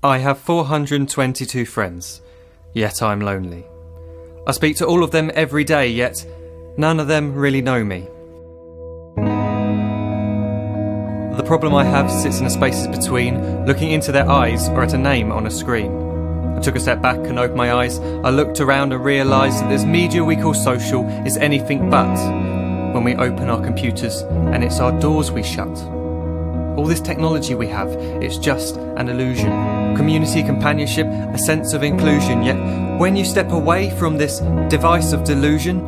I have 422 friends, yet I'm lonely. I speak to all of them every day, yet none of them really know me. The problem I have sits in the spaces between looking into their eyes or at a name on a screen. I took a step back and opened my eyes. I looked around and realised that this media we call social is anything but when we open our computers and it's our doors we shut. All this technology we have, it's just an illusion. Community, companionship, a sense of inclusion. Yet when you step away from this device of delusion,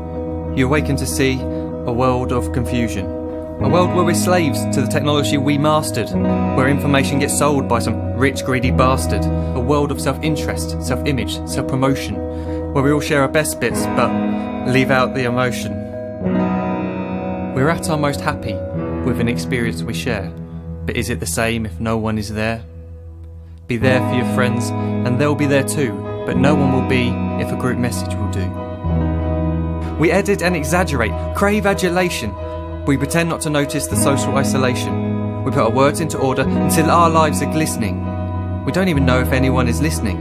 you awaken to see a world of confusion. A world where we're slaves to the technology we mastered, where information gets sold by some rich, greedy bastard. A world of self-interest, self-image, self-promotion, where we all share our best bits but leave out the emotion. We're at our most happy with an experience we share. But is it the same if no one is there? Be there for your friends and they'll be there too, but no one will be if a group message will do. We edit and exaggerate, crave adulation. We pretend not to notice the social isolation. We put our words into order until our lives are glistening. We don't even know if anyone is listening.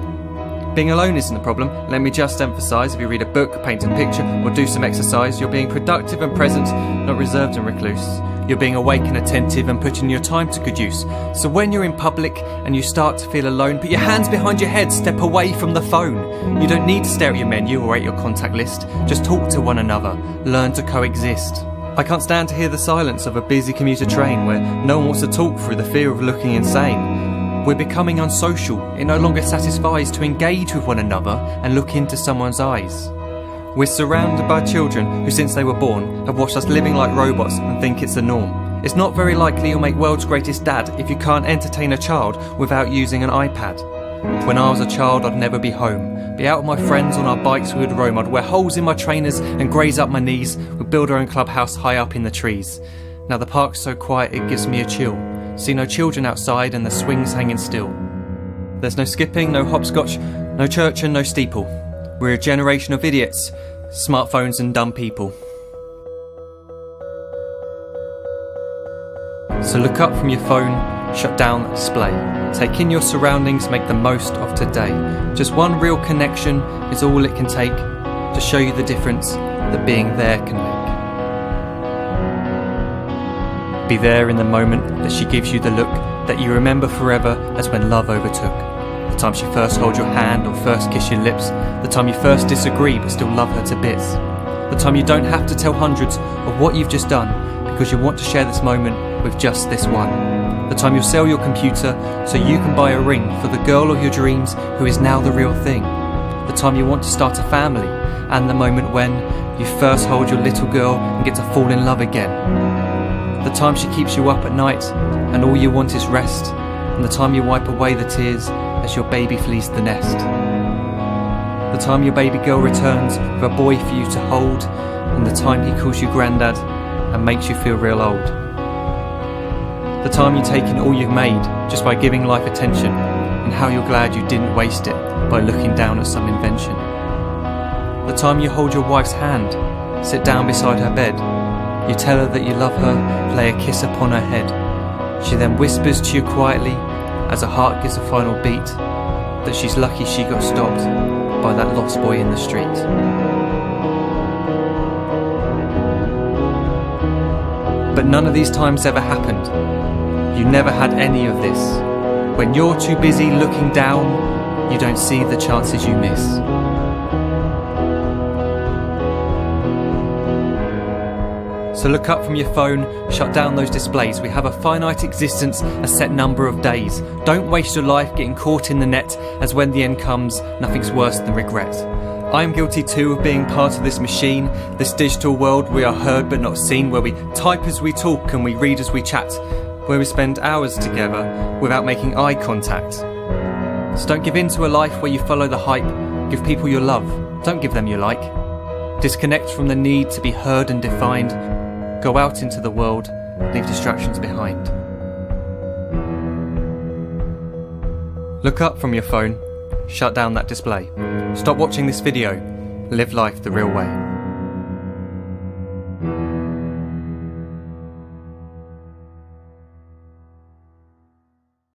Being alone isn't the problem. Let me just emphasise, if you read a book, paint a picture or do some exercise, you're being productive and present, not reserved and recluse. You're being awake and attentive and putting your time to good use. So when you're in public and you start to feel alone, put your hands behind your head, step away from the phone. You don't need to stare at your menu or at your contact list. Just talk to one another, learn to coexist. I can't stand to hear the silence of a busy commuter train where no one wants to talk through the fear of looking insane. We're becoming unsocial. It no longer satisfies to engage with one another and look into someone's eyes. We're surrounded by children who, since they were born, have watched us living like robots and think it's the norm. It's not very likely you'll make world's greatest dad if you can't entertain a child without using an iPad. When I was a child, I'd never be home. Be out with my friends on our bikes, we would roam. I'd wear holes in my trainers and graze up my knees. We'd build our own clubhouse high up in the trees. Now the park's so quiet it gives me a chill. See no children outside and the swings hanging still. There's no skipping, no hopscotch, no church and no steeple. We're a generation of idiots, smartphones and dumb people. So look up from your phone, shut down the display. Take in your surroundings, make the most of today. Just one real connection is all it can take to show you the difference that being there can make. Be there in the moment that she gives you the look that you remember forever as when love overtook. The time she first holds your hand or first kiss your lips. The time you first disagree but still love her to bits. The time you don't have to tell hundreds of what you've just done because you want to share this moment with just this one. The time you'll sell your computer so you can buy a ring for the girl of your dreams who is now the real thing. The time you want to start a family, and the moment when you first hold your little girl and get to fall in love again. The time she keeps you up at night and all you want is rest, and the time you wipe away the tears as your baby flees the nest. The time your baby girl returns with a boy for you to hold, and the time he calls you granddad and makes you feel real old. The time you take in all you've made just by giving life attention, and how you're glad you didn't waste it by looking down at some invention. The time you hold your wife's hand, sit down beside her bed, you tell her that you love her, lay a kiss upon her head. She then whispers to you quietly, as her heart gives a final beat, that she's lucky she got stopped by that lost boy in the street. But none of these times ever happened. You never had any of this. When you're too busy looking down, you don't see the chances you miss. So look up from your phone, shut down those displays. We have a finite existence, a set number of days. Don't waste your life getting caught in the net, as when the end comes, nothing's worse than regret. I am guilty too of being part of this machine, this digital world we are heard but not seen, where we type as we talk and we read as we chat, where we spend hours together without making eye contact. So don't give in to a life where you follow the hype. Give people your love, don't give them your like. Disconnect from the need to be heard and defined. Go out into the world, leave distractions behind. Look up from your phone, shut down that display. Stop watching this video, live life the real way.